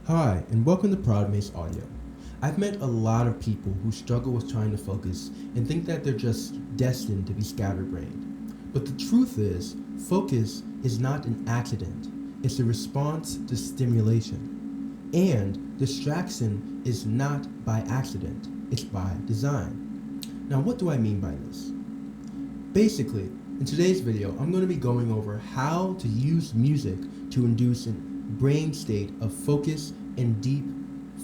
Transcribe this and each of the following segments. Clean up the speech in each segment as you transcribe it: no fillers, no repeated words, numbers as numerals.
Hi, and welcome to ProdMaceAudio. I've met a lot of people who struggle with trying to focus and think that they're just destined to be scatterbrained. But the truth is, focus is not an accident, it's a response to stimulation. And distraction is not by accident, it's by design. Now, what do I mean by this? Basically, in today's video, I'm going to be going over how to use music to induce a brain state of focus and deep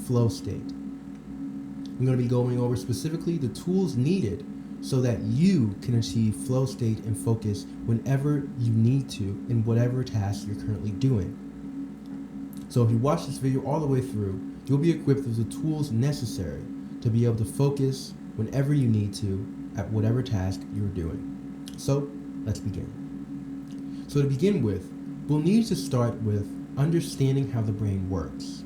flow state. I'm going to be going over specifically the tools needed so that you can achieve flow state and focus whenever you need to in whatever task you're currently doing. So if you watch this video all the way through, you'll be equipped with the tools necessary to be able to focus whenever you need to at whatever task you're doing. So let's begin. So to begin with, we'll need to start with understanding how the brain works.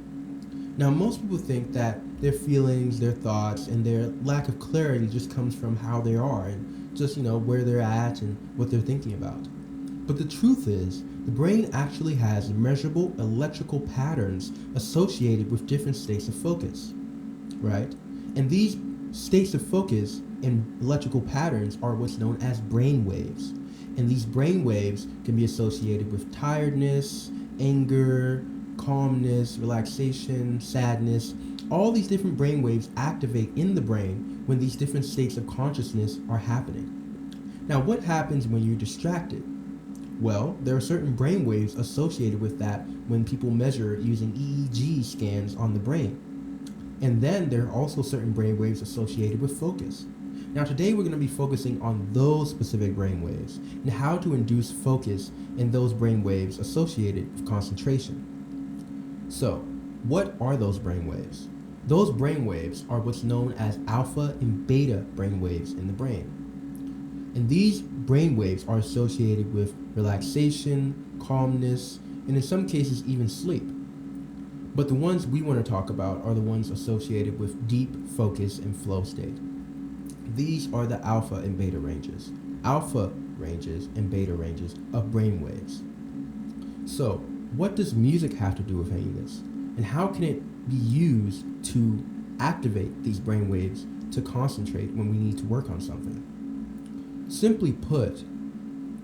Now, most people think that their feelings, their thoughts, and their lack of clarity just comes from how they are and just, where they're at and what they're thinking about. But the truth is, the brain actually has measurable electrical patterns associated with different states of focus, right? And these states of focus and electrical patterns are what's known as brain waves. And these brain waves can be associated with tiredness, anger, calmness, relaxation, sadness. All these different brain waves activate in the brain when these different states of consciousness are happening. Now, what happens when you're distracted? Well, there are certain brain waves associated with that when people measure using EEG scans on the brain. And then there are also certain brain waves associated with focus. Now today we're going to be focusing on those specific brain waves and how to induce focus in those brain waves associated with concentration. So, what are those brain waves? Those brain waves are what's known as alpha and beta brain waves in the brain. And these brain waves are associated with relaxation, calmness, and in some cases even sleep. But the ones we want to talk about are the ones associated with deep focus and flow state. These are the alpha and beta ranges and beta ranges of brain waves. So, what does music have to do with any of this? And how can it be used to activate these brain waves to concentrate when we need to work on something? Simply put,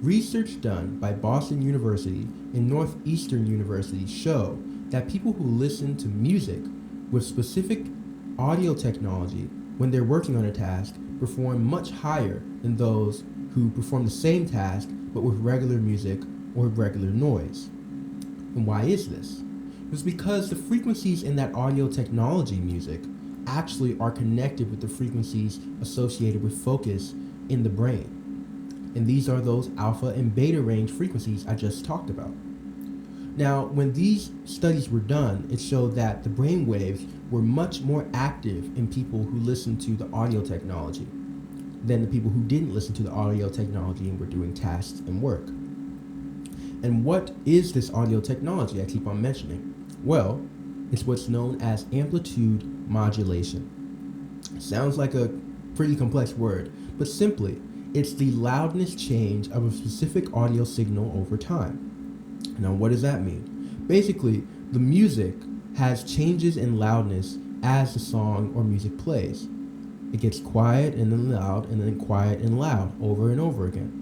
research done by Boston University and Northeastern University show that people who listen to music with specific audio technology when they're working on a task perform much higher than those who perform the same task but with regular music or regular noise. And why is this? It's because the frequencies in that audio technology music actually are connected with the frequencies associated with focus in the brain. And these are those alpha and beta range frequencies I just talked about. Now, when these studies were done, it showed that the brain waves were much more active in people who listened to the audio technology than the people who didn't listen to the audio technology and were doing tasks and work. And what is this audio technology I keep on mentioning? Well, it's what's known as amplitude modulation. Sounds like a pretty complex word, but simply, it's the loudness change of a specific audio signal over time. Now, what does that mean? Basically, the music has changes in loudness as the song or music plays. It gets quiet and then loud and then quiet and loud over and over again.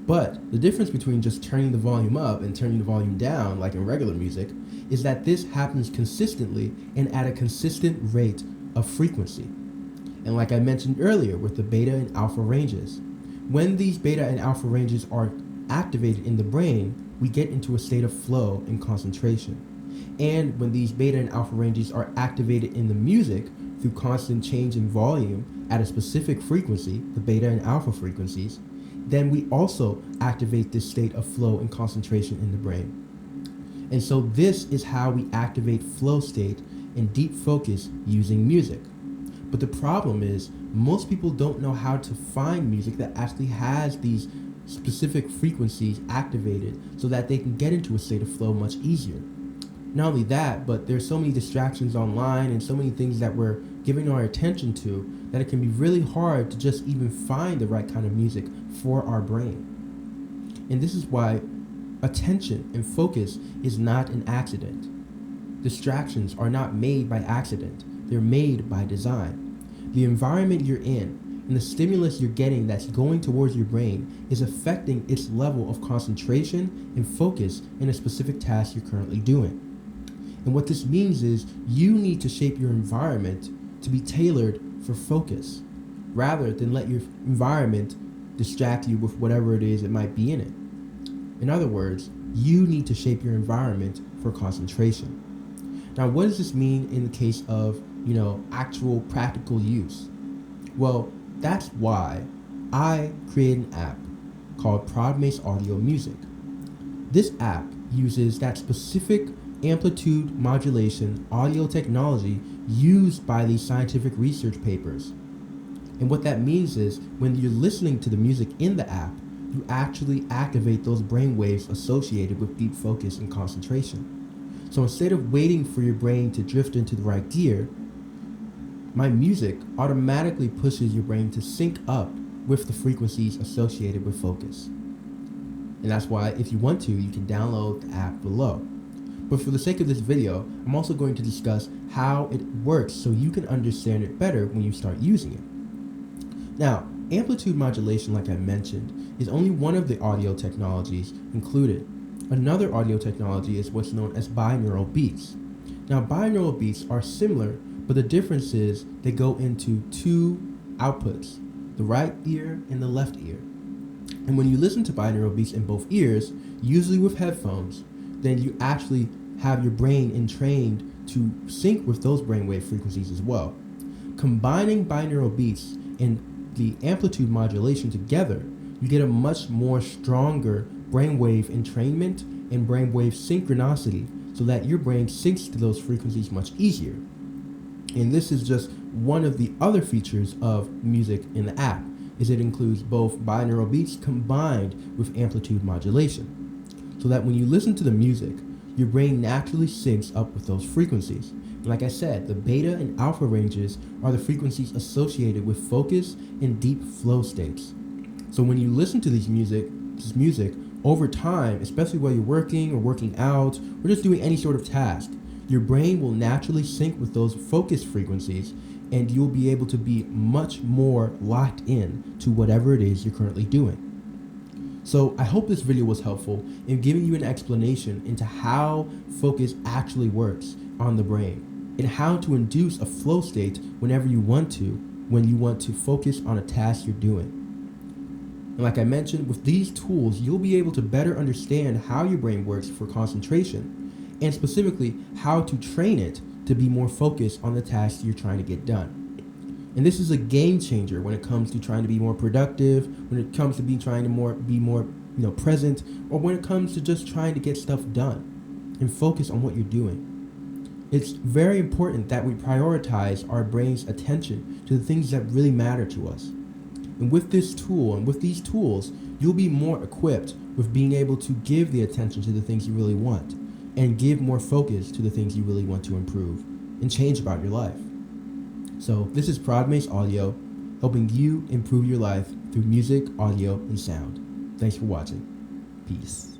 But the difference between just turning the volume up and turning the volume down, like in regular music, is that this happens consistently and at a consistent rate of frequency. And like I mentioned earlier with the beta and alpha ranges, when these beta and alpha ranges are activated in the brain, we get into a state of flow and concentration. And when these beta and alpha ranges are activated in the music through constant change in volume at a specific frequency, the beta and alpha frequencies, then we also activate this state of flow and concentration in the brain. And so this is how we activate flow state and deep focus using music. But the problem is, most people don't know how to find music that actually has these specific frequencies activated so that they can get into a state of flow much easier. Not only that, but there's so many distractions online and so many things that we're giving our attention to that it can be really hard to just even find the right kind of music for our brain. And this is why attention and focus is not an accident. Distractions are not made by accident, they're made by design. The environment you're in and the stimulus you're getting that's going towards your brain is affecting its level of concentration and focus in a specific task you're currently doing. And what this means is you need to shape your environment to be tailored for focus, rather than let your environment distract you with whatever it is that might be in it. In other words, you need to shape your environment for concentration. Now, what does this mean in the case of, actual practical use? Well, that's why I created an app called ProdMaceAudio Music. This app uses that specific amplitude modulation audio technology used by these scientific research papers. And what that means is when you're listening to the music in the app, you actually activate those brain waves associated with deep focus and concentration. So instead of waiting for your brain to drift into the right gear, my music automatically pushes your brain to sync up with the frequencies associated with focus. And that's why if you want to, you can download the app below. But for the sake of this video, I'm also going to discuss how it works so you can understand it better when you start using it. Now, amplitude modulation, like I mentioned, is only one of the audio technologies included. Another audio technology is what's known as binaural beats. Now, binaural beats are similar, but the difference is they go into two outputs, the right ear and the left ear. And when you listen to binaural beats in both ears, usually with headphones, then you actually have your brain entrained to sync with those brainwave frequencies as well. Combining binaural beats and the amplitude modulation together, you get a much more stronger brainwave entrainment and brainwave synchronicity so that your brain syncs to those frequencies much easier. And this is just one of the other features of music in the app, is it includes both binaural beats combined with amplitude modulation, so that when you listen to the music, your brain naturally syncs up with those frequencies. And like I said, the beta and alpha ranges are the frequencies associated with focus and deep flow states. So when you listen to this music over time, especially while you're working or working out or just doing any sort of task, your brain will naturally sync with those focus frequencies, and you'll be able to be much more locked in to whatever it is you're currently doing. So I hope this video was helpful in giving you an explanation into how focus actually works on the brain and how to induce a flow state whenever you want to, when you want to focus on a task you're doing. And like I mentioned, with these tools, you'll be able to better understand how your brain works for concentration, and specifically how to train it to be more focused on the tasks you're trying to get done. And this is a game changer when it comes to trying to be more productive, when it comes to trying to be more present, or when it comes to just trying to get stuff done and focus on what you're doing. It's very important that we prioritize our brain's attention to the things that really matter to us. And with this tool and with these tools, you'll be more equipped with being able to give the attention to the things you really want and give more focus to the things you really want to improve and change about your life. So this is ProdMaceAudio, helping you improve your life through music, audio, and sound. Thanks for watching. Peace.